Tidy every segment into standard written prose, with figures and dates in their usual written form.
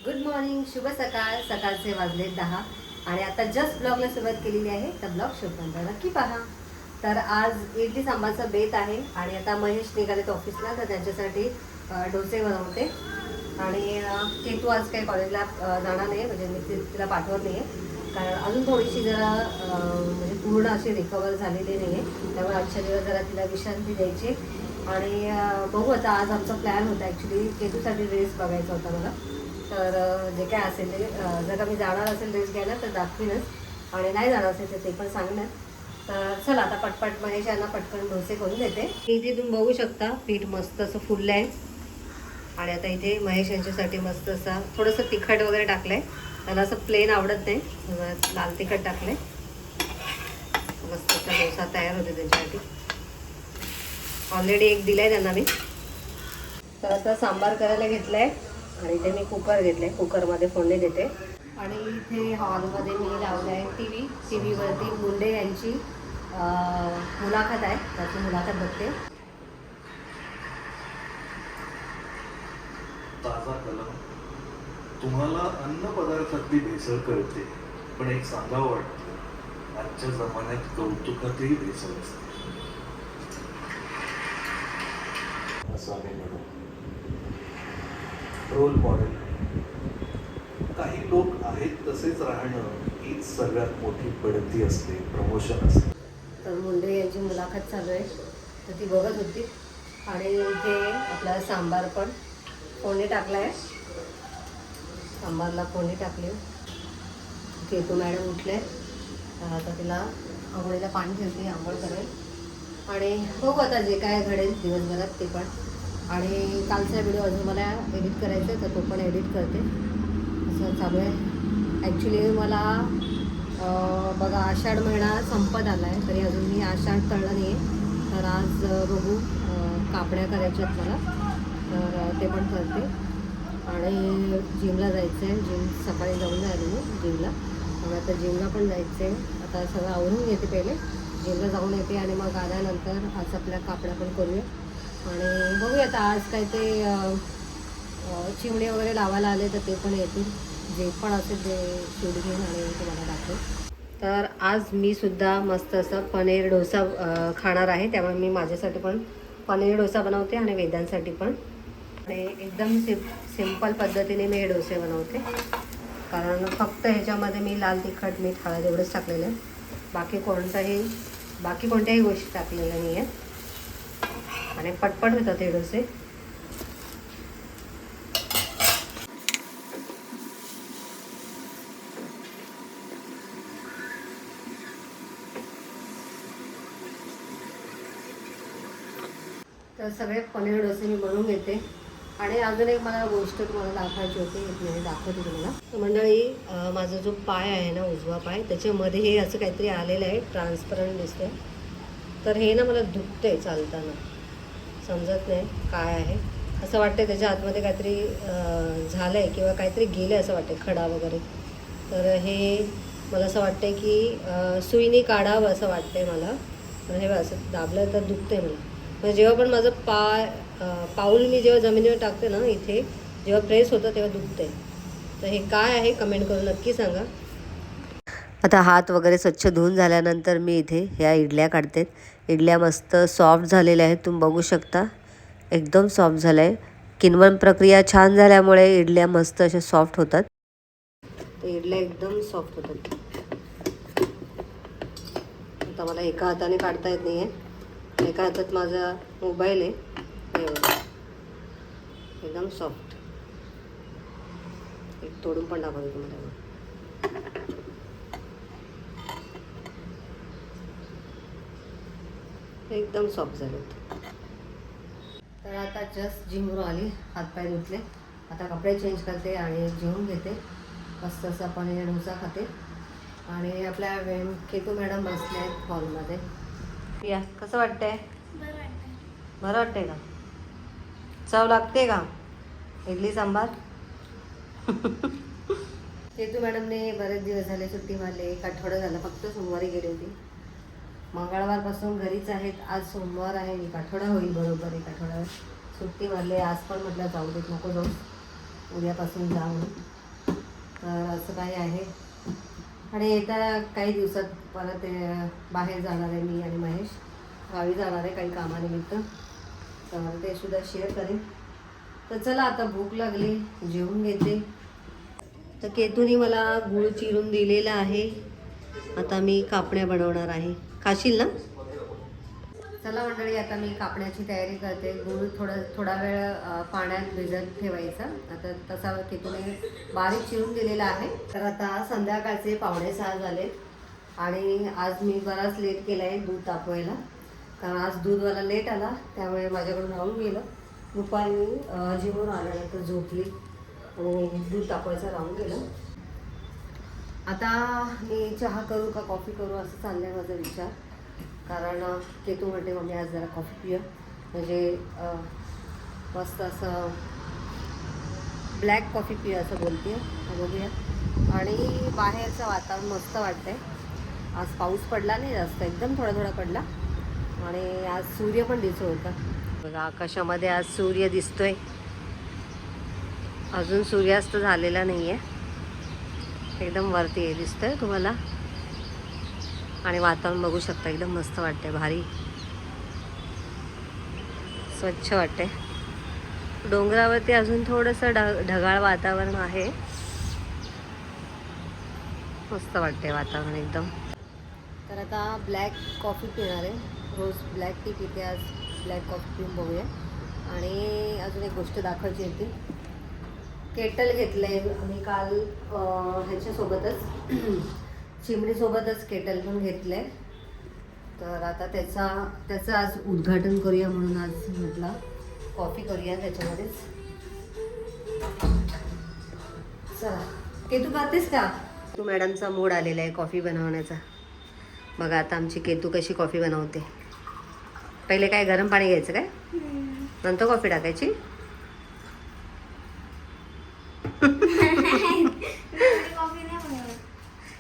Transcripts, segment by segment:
Good morning, शुभ सकाळ. सकाळचे वाजले 10 आणि आता जस्ट ब्लॉगला सुरुवात केलेली आहे. तर ब्लॉग शेवटपर्यंत नक्की पहा. तर आज इडली सांबारचा बेत आहे आणि आता महेश निघालेत ऑफिसला, तर त्यांच्यासाठी डोसे बनवते. आणि केतू आज काही कॉलेजला जाणार नाही, म्हणजे मी तिला पाठवत नाही आहे, कारण अजून थोडीशी जरा म्हणजे पूर्ण अशी रिकवर झालेली नाही आहे. त्यामुळे आजच्या दिवस जरा तिला विश्रांती द्यायची. आणि बघू आता, आज आमचा प्लॅन होता ॲक्च्युली केतूसाठी ड्रेस बघायचा होता मला. तर जे काय असेल ते, जर का मी जाणार असेल ड्रेस घ्यायला तर दाखवीनच, आणि नाही जाणार असेल तर ते पण सांगणार. तर चला आता पटपट महेश यांना पटकन डोसे करून देते. इथे तुम्ही बघू शकता पीठ मस्त असं फुललं आहे. आणि आता इथे महेश यांच्यासाठी मस्त असा थोडंसं तिखट वगैरे टाकलं आहे. त्याला असं प्लेन आवडत नाही, लाल तिखट टाकलं आहे. मस्त असा डोसा तयार होते त्यांच्यासाठी. ऑलरेडी एक दिला आहे त्यांना मी. तर आता सांबार करायला घेतलं आहे आणि इथे मी कुकर घेतलं आहे, कुकरमध्ये फोडणी देते. आणि इथे हॉलमध्ये मी लावलं आहे टी व्हीवरती मुंडे यांची मुलाखत आहे, त्याची मुलाखत बघते. ताजा कलम. तुम्हाला अन्न पदार्थातली भेसळ कळते, पण एक सांगावं वाटतं, आजच्या जमान्यात कौतुकातही भेसळ असते. असं आम्ही म्हणू. Role model. काही लोक आहेत तसेच राहणं हीच सगळ्यात मोठी बढती असते, प्रमोशन असते. तर मुंडे यांची मुलाखत चालू आहे, तर ती बघत होती. आणि इथे आपला सांबार पण फोडणी टाकला आहे. सांबारला फोडणी टाकली. केतू मॅडम उठले, तर आता तिला आंघोळीला पाणी ठेवते, आंघोळ करेल. आणि बघू आता जे काय घडेल दिवसभरात ते पण. आणि कालचा व्हिडिओ अजून मला एडिट करायचा आहे, तर तो पण एडिट करते. असं चालू आहे. ॲक्च्युली मला बघा आषाढ महिना संपत आला आहे, तरी अजून मी आषाढ तळलं नाही आहे. तर आज बघू, कापड्या करायच्या आहेत मला, तर ते पण करते. आणि जिमला जायचं आहे. जिम सकाळी जाऊन आली मी जिमला, मग आता जिमला पण जायचं आहे. आता सगळं आवरून घेते, पहिले जिमला जाऊन येते आणि मग आल्यानंतर आज आपल्या कापड्या पण करूया. आणि बघूया आता आज काय ते चिमणे वगैरे लावायला आले तर ते पण येतील. जे पण असेल ते शूट घेईन आणि तुम्हाला दाखवेन. तर आज मी सुद्धा मस्त असं पनीर डोसा खाणार आहे, त्यामुळे मी माझ्यासाठी पण पनीर डोसा बनवते आणि वेदांसाठी पण. आणि एकदम सिंपल पद्धतीने मी हे डोसे बनवते, कारण फक्त ह्याच्यामध्ये मी लाल तिखट मीठ हळद एवढंच टाकलेलं आहे. बाकी कोणत्याही गोष्टी टाकलेल्या नाही आहेत. आणि पटपट होतात हे डोसे. तर सगळे पनीर डोसे मी बनवून घेते. आणि अजून एक मला गोष्ट तुम्हाला दाखवायची होती, एक मिनिट दाखवते तुम्हाला. तर मंडळी, माझा जो पाय आहे ना, उजवा पाय, त्याच्यामध्ये हे असं काहीतरी आलेलं आहे, ट्रान्सपरंट दिसतं. तर हे ना मला दुखतं आहे चालताना, समजत नाही काय आहे. असं वाटतं त्याच्या आतमध्ये काहीतरी झालं आहे किंवा काहीतरी गेलं आहे असं वाटतं, खडा वगैरे. तर हे मला असं वाटतं आहे की सुईने काढावं असं वाटतं आहे मला. तर हे असं दाबलं तर दुखतं आहे मला. म्हणजे जेव्हा पण माझं पाऊल मी जेव्हा जमिनीवर टाकते ना, इथे जेव्हा प्रेस होतं तेव्हा दुखते. तर हे काय आहे कमेंट करून नक्की सांगा. आता हात वगैरे स्वच्छ धुवून झाल्यानंतर मी इथे ह्या इडल्या काढते. इडल्या मस्त सॉफ्ट झालेल्या आहेत, तुम्ही बघू शकता, एकदम सॉफ्ट झालं आहे. किण्वन प्रक्रिया छान झाल्यामुळे इडल्या मस्त अशा सॉफ्ट होतात. तर इडल्या एकदम सॉफ्ट होतात. आता मला एका हाताने काढता येत नाही आहे, एका हातात माझा मोबाईल आहे. एकदम सॉफ्ट. एक तोडून पण दाखवते तुम्हाला. एकदम सॉफ्ट झालेत. तर आता जस्ट जिमवरून आली, हातपाय धुतले, आता कपडे चेंज करते आणि जेवून घेते. मस्त असा पनीर डोसा खाते. आणि आपल्या केतू मॅडम बसले आहेत हॉलमध्ये. या, कसं वाटतंय? बरं वाटतंय का? चव लागते का इडली सांबार? केतू मॅडमने बरेच दिवस झाले सुट्टी मारली, एक आठवडा झाला, फक्त सोमवारी गेली होती. मंगळवारपासून घरीच आहेत. आज सोमवार आहे, एक आठवडा होईल, बरोबर एक आठवड्यावर सुट्टी मारली. आज पण म्हटलं जाऊ देत, नको जाऊ. उद्यापासून जा म्हणून. तर असं काही आहे. आणि येत्या काही दिवसात परत बाहेर जाणार आहे मी आणि महेश. गावी जाणार आहे काही कामानिमित्त. तर ते सुद्धा शेअर करेन. तर चला आता भूक लागली, जेवून घेते. तर केतूने मला गूळ चिरून दिलेला आहे. आता मी कापण्या बनवणार आहे. खाशील ना? चला मंडळी, आता मी कापण्याची तयारी करते. गूळ थोडा वेळ पाण्यात भिजत ठेवायचा. आता तसा केतूने बारीक चिरून दिलेला आहे. तर आता संध्याकाळचे 5:45 झाले आणि आज मी बराच लेट केला आहे दूध तापवायला. कारण आज दूधवाला लेट आला, त्यामुळे माझ्याकडून राहून गेलं. दुपारी मी जेवून आल्यानंतर झोपली आणि दूध तापवायचं राहून गेलं. आता मी चहा करू का कॉफी करू असं चाललंय माझा विचार. कारण केतू म्हणते मम्मी आज जरा कॉफी पिऊया, म्हणजे मस्त असं ब्लॅक कॉफी पिऊया असं बोलते. बघूया. आणि बाहेरचं वातावरण मस्त वाटतंय. आज पाऊस पडला नाही जास्त, एकदम थोडा थोडा पडला. आणि आज सूर्य पण दिसत होता. बघा आकाशामध्ये आज सूर्य दिसतोय. अजून सूर्यास्त झालेला नाही आहे, एकदम वरती आहे दिसतोय तुम्हाला. आणि वातावरण बघू शकता, एकदम मस्त वाटतंय, भारी स्वच्छ वाटतंय. डोंगरावरती अजून थोडंसं ढगाळ वातावरण आहे. मस्त वाटतंय वातावरण एकदम. तर आता ब्लॅक कॉफी पिणार आहे. रोज ब्लॅक टी पिते, आज ब्लॅक कॉफी पिऊन बघूया. आणि अजून एक गोष्ट दाखवायची होती. केटल घेतलं आहे आणि काल ह्याच्यासोबतच चिमणीसोबतच केटल पण घेतलं आहे. तर आता त्याचं आज उद्घाटन करूया म्हणून आज म्हटलं कॉफी करूया त्याच्यामध्येच. चला केतू पाहतेस का? तू मॅडमचा मूड आलेला आहे कॉफी बनवण्याचा. बघा आता आमची केतू कशी कॉफी बनवते. पहिले काय गरम पाणी घ्यायचं काय, नंतर कॉफी टाकायची.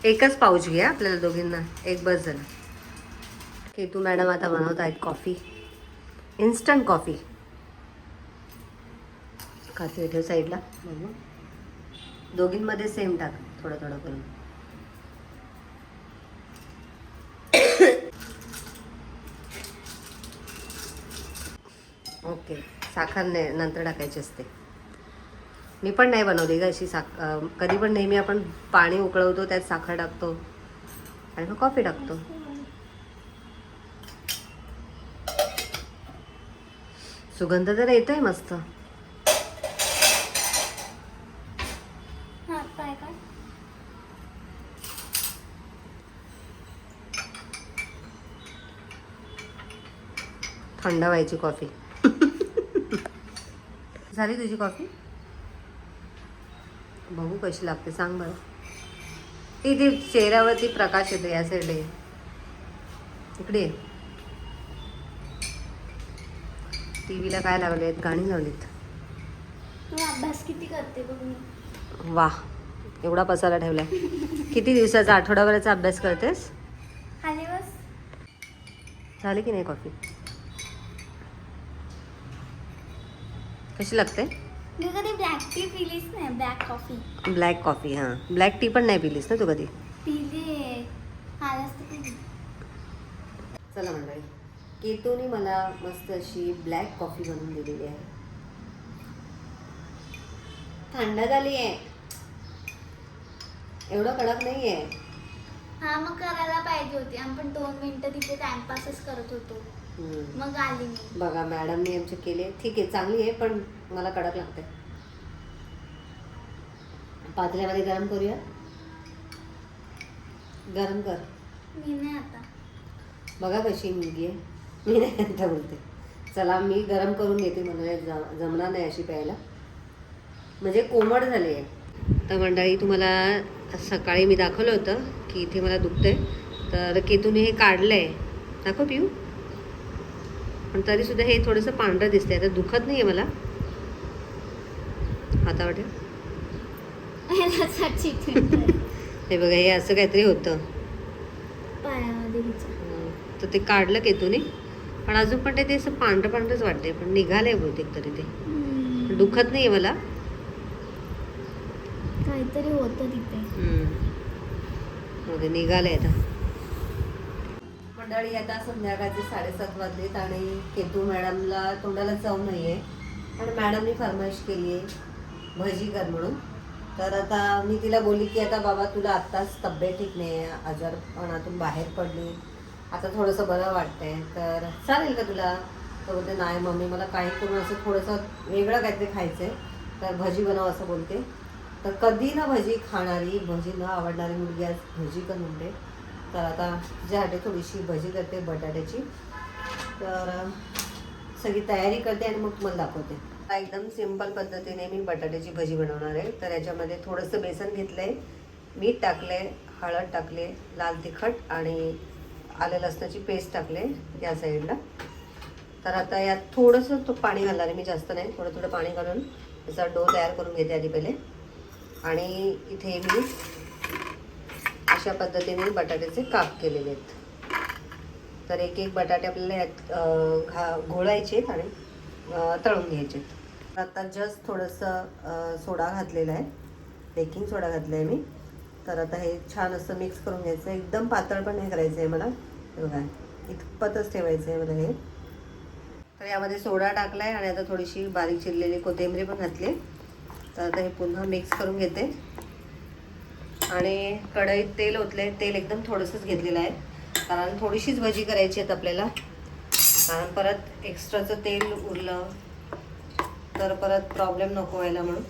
एकच पाऊच घ्या आपल्याला दोघींना, एक बस झालं. केतू मॅडम आता बनवत आहेत कॉफी, इन्स्टंट कॉफी. काचवी ठेव साईडला. दोघींमध्ये सेम टाक, थोडं थोडं करून. ओके. साखर नंतर टाकायची असते. मी पण नाही बनवली का अशी कधी पण नेहमी आपण पाणी उकळवतो, त्यात साखर टाकतो आणि मग कॉफी टाकतो. सुगंध तर येतोय मस्त. थंड व्हायची कॉफी. झाली तुझी कॉफी? बघू कशी लागते, सांग बरं. ती चेहऱ्यावरती प्रकाश येतो. या साईड इकडे टीव्हीला काय लावले आहेत, गाणी लावलीत. अभ्यास किती करते बघ मी. वा, एवढा पसारा ठेवलाय. किती दिवसाचा, आठवड्याभराचा अभ्यास करतेस? खाली बस. झाली की नाही कॉफी? कशी लागते? मी कधी ब्लॅक टी पिलीच नाही. Black coffee. Black coffee. हां, ब्लॅक टी पण नाही पिलीस ना तू कधी? पिली आलाच तर पिली. चला मंडळी, केतूने मला मस्त अशी ब्लॅक कॉफी बनवून दिलेली आहे. थंड झाली आहे, एवढं कडक नाही आहे. हा मग करायला पाहिजे होती. आपण 2 मिनिटं तिथे टाइमपासच करत होतो. मग आली मी. बघा मॅडमने आमचे केले. ठीक आहे, चांगली आहे, पण मला कडक लागते. पातेल्यामध्ये गरम करूया. गरम कर. मी नाही आता. बघा कशी मुलगी आहे. मी नाही आता बोलते. चला मी गरम करून घेते, मला जमणार नाही अशी प्यायला, म्हणजे कोमट झाली आहे. तर मंडळी, तुम्हाला सकाळी मी दाखवलं होतं की इथे मला दुखतंय, तर केतूने हे काढलं आहे. दाखव पिऊ. पण तरीसुद्धा हे थोडंसं पांढरं दिसतंय. तर दुखत नाही आहे मला आता वाटेल. हे बघा, हे असं काहीतरी होतं पायामध्ये. तर ते काढलं केतूने, पण अजून पण ते असं पांढरंच वाटतंय, पण निघालंय बहुतेक तरी ते. दुखत नाही आहे मला. काहीतरी होतं तिथे. मध्ये निघाले आता मंडळी. आता संध्याकाळचे 7:30 वाजलेत आणि केतू मॅडमला तोंडाला चव नाही आहे आणि मॅडमनी फरमाईश केली आहे भजी कर म्हणून. तर आता मी तिला बोलली की आता बाबा तुला आत्ताच तब्येत ठीक नाही आहे, आजारपणातून बाहेर पडली, आता थोडंसं बरं वाटतंय तर चालेल का तुला. तर बोलते नाही मम्मी मला काही करून असं थोडंसं वेगळं काहीतरी खायचं आहे तर भजी बनव असं बोलते. तर कधी ना भजी खाणारी, भजी न आवडणारी मुलगी आज भजी कर म्हणते. तर आता तिच्यासाठी थोडीशी भजी करते बटाट्याची. तर सगळी तयारी करते आणि मग तुम्हाला दाखवते. एकदम सिंपल पद्धतीने मी बटाट्याची भजी बनवणार आहे. तर याच्यामध्ये थोडंसं बेसन घेतलं आहे, मीठ टाकले, हळद टाकले, लाल तिखट आणि आलं लसणाची पेस्ट टाकले या साईडला. तर आता यात थोडंसं पाणी घालणार आहे मी, जास्त नाही, थोडं थोडं पाणी घालून त्याचा डो तयार करून घेते आधी पहिले. आणि इथे मी अशा पद्धतीने बटाट्याचे काप केलेले आहेत. तर एक एक बटाटे आपल्याला यात घोळायचे आहेत आणि तळून घ्यायचे. आता जस्ट थोडंसं सोडा घातलेला आहे, बेकिंग सोडा घातला आहे मी. तर आता हे छान असं मिक्स करून घ्यायचं आहे. एकदम पातळ पण नाही करायचं आहे मला, बघा इतपतच ठेवायचं आहे मला हे. तर यामध्ये सोडा टाकला आहे आणि आता थोडीशी बारीक चिरलेली कोथिंबीर पण घातली. तर आता हे पुन्हा मिक्स करून घेते आणि कढईत तेल ओतले. तेल एकदम थोडंसंच घेतलेलं आहे कारण थोडीशीच भजी करायची आहेत आपल्याला. कारण परत एक्स्ट्राचं तेल उरलं तर परत प्रॉब्लेम नको व्हायला म्हणून.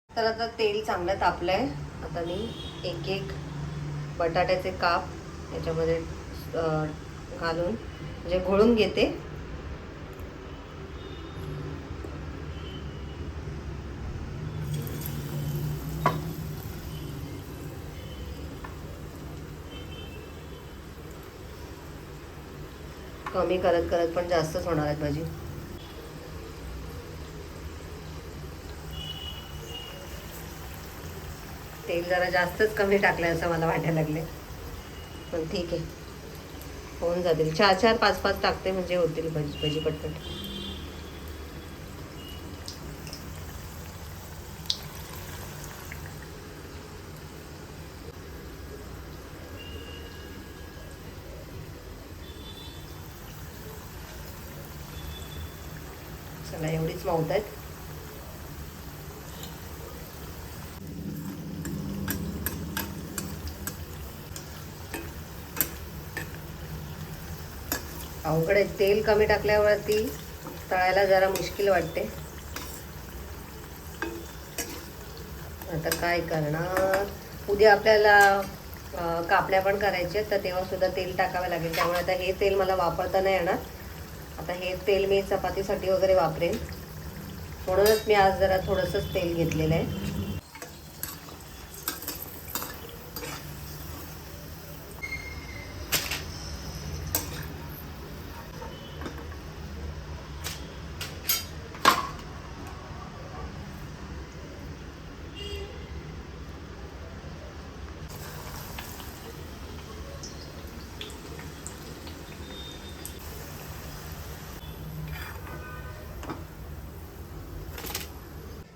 तर आता तेल चांगलं तापलं आहे. आता मी एक एक बटाट्याचे काप याच्यामध्ये घालून म्हणजे घोळून घेते. कमी करत करत पण जास्तच होणार आहेत भाजी. तेल जरा जास्तच कमी टाकलं असं मला वाटायला लागले, पण ठीक आहे होऊन जातील. 4-4 5-5 टाकते म्हणजे होतील भजी पटपट. चला एवढीच मावत आहेत. अवघड आहे, तेल कमी टाकल्यावरती तळायला जरा मुश्किल वाटते. आता काय करणार, उद्या आपल्याला कापड्या पण करायचे तर तेव्हा सुद्धा तेल टाकावे लागेल. त्यामुळे आता हे तेल मला वापरता नाही येणार. आता हे तेल मी चपातीसाठी वगैरे वापरेन, म्हणूनच मी आज जरा थोडंसंच तेल घेतलेलं आहे.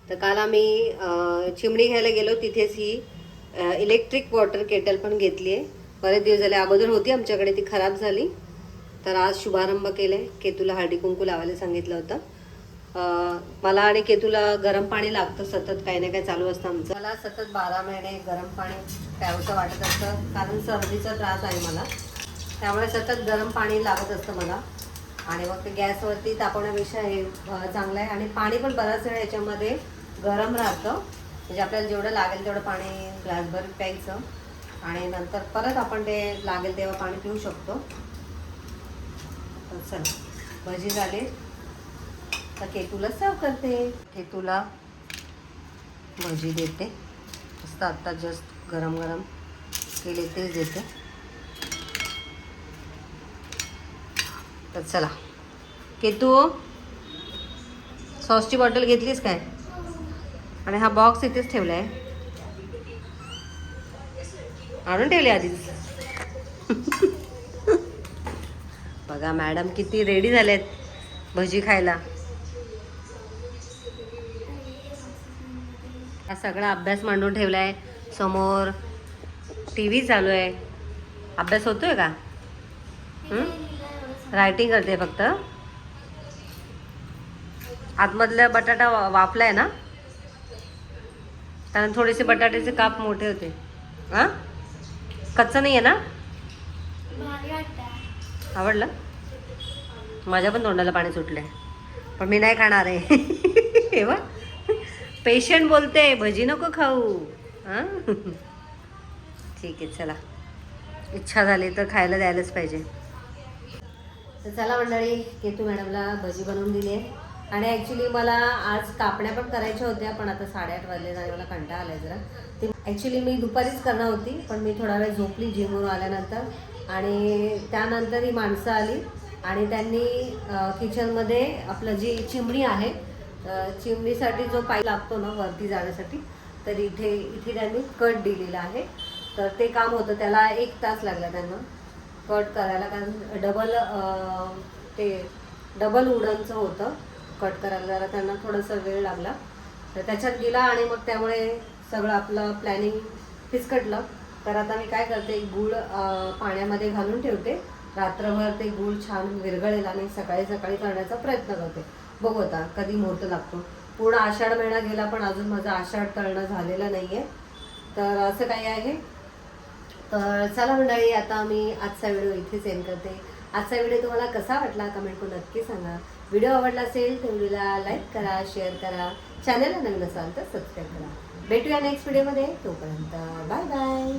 तर काल आम्ही चिमणी घ्यायला गेलो, तिथेच ही इलेक्ट्रिक वॉटर केटल पण घेतली आहे. बरेच दिवस झाले, अगोदर होती आमच्याकडे, ती खराब झाली. तर आज शुभारंभ केला आहे. केतूला हळदी कुंकू लावायला सांगितलं होतं. मला आणि केतूला गरम पाणी लागतं सतत, काही ना काही चालू असतं आमचं. मला सतत 12 महिने गरम पाणी प्यावंसं वाटत असतं कारण सर्दीचा त्रास आहे मला, त्यामुळे सतत गरम पाणी लागत असतं मला. आणि मग ते गॅसवरती तापवण्यापेक्षा हे चांगलं आहे. आणि पाणी पण बराच वेळ याच्यामध्ये गरम राहतं, म्हणजे आपल्याला जेवढं लागेल तेवढं पाणी ग्लासभर प्यायचं आणि नंतर परत आपण ते लागेल तेव्हा पाणी पिऊ शकतो. तर चला भजी झाले तर केतूला सर्व करते. केतूला भजी देते, मस्त आत्ता जस्ट गरम गरम केले तेच देते. तर चला केतू सॉसची बॉटल घेतलीस काय? आणि हा बॉक्स इथेच ठेवला आहे, आणून ठेवली आधीच. बघा मॅडम किती रेडी झालेत भजी खायला. हा सगळा अभ्यास मांडून ठेवलाय समोर, टी व्ही चालू आहे. अभ्यास होतोय का? रायटिंग करते फक्त. आतमधला बटाटा वाफलाय ना, कारण थोडेसे बटाट्याचे काप मोठे होते. हां, कच्चा नाही आहे ना? भारी वाटतं. आवडलं? माझ्या पण तोंडाला पाणी सुटलंय, पण मी नाही खाणार आहे. हे बघ, पेशंट बोलते भजी नको खाऊ. हां, ठीक आहे, चला. इच्छा झाली तर खायला द्यायलाच पाहिजे. तर चला मंडळी, केतू मॅडमला भजी बनवून दिली आहे. आणि ॲक्च्युली मला आज कापण्या पण करायच्या होत्या, पण आता 8:30 वाजले आणि मला कंटाळा आला जरा. ती ॲक्च्युली मी दुपारीच करणार होती, पण मी थोडा वेळ झोपली जिमवरून आल्यानंतर. आणि त्यानंतर ही माणसं आली आणि त्यांनी किचनमध्ये आपलं जी चिमणी आहे, चिमणीसाठी जो पाईप लागतो ना वरती जाण्यासाठी, तर इथे त्यांनी कट दिलेला आहे. तर ते काम होतं, त्याला 1 तास लागला त्यांना कट करायला, कारण डबल वुडनचं होतं. कट करायला जरा त्यांना थोडासा वेळ लागला, तर त्याच्यात गेला आणि मग त्यामुळे सगळं आपलं प्लॅनिंग फिसकटलं. तर आता मी काय करते, गूळ पाण्यामध्ये घालून ठेवते रात्रभर. ते गूळ छान विरघळेल आणि सकाळी सकाळी करण्याचा प्रयत्न करते. बघू आता कधी मुहूर्त लागतो. पूर्ण आषाढ महिना गेला पण अजून माझं आषाढ तळणं झालेलं नाही आहे. तर असं काही आहे. तर चला मंडळी, आता मी आजचा व्हिडिओ इथेच एंड करते. आजचा व्हिडिओ तुम्हाला कसा वाटला कमेंट करून नक्की सांगा. व्हिडिओ आवडला असेल तर व्हिडिओला लाईक करा, शेअर करा, चॅनलला नवीन असाल तर सबस्क्राईब करा. भेटूया नेक्स्ट व्हिडिओमध्ये. तोपर्यंत बाय बाय.